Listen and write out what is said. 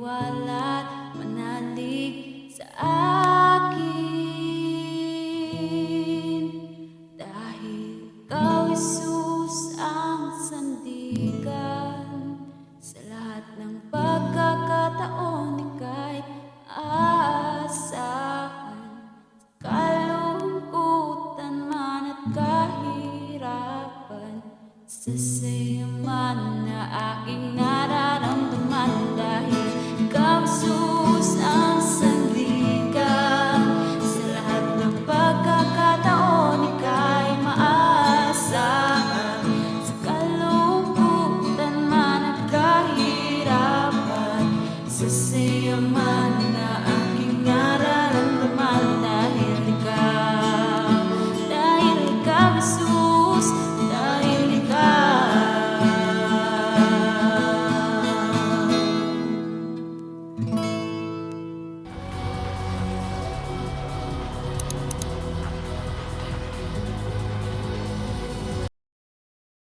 magtiwala't manalig sa akin. Dahil ikaw, Jesus, ang sandigan, sa lahat ng pagkakataon ika'y aasahan. Sa kalungkutan man at kahirapan, sa saya man na aking nararamdaman. Dahil ikaw, Jesus, ang sandigan, sa lahat ng pagkakataon ika'y maaasahan. Sa kalungkutan man at kahirapan, sa saya man na aking nararamdaman.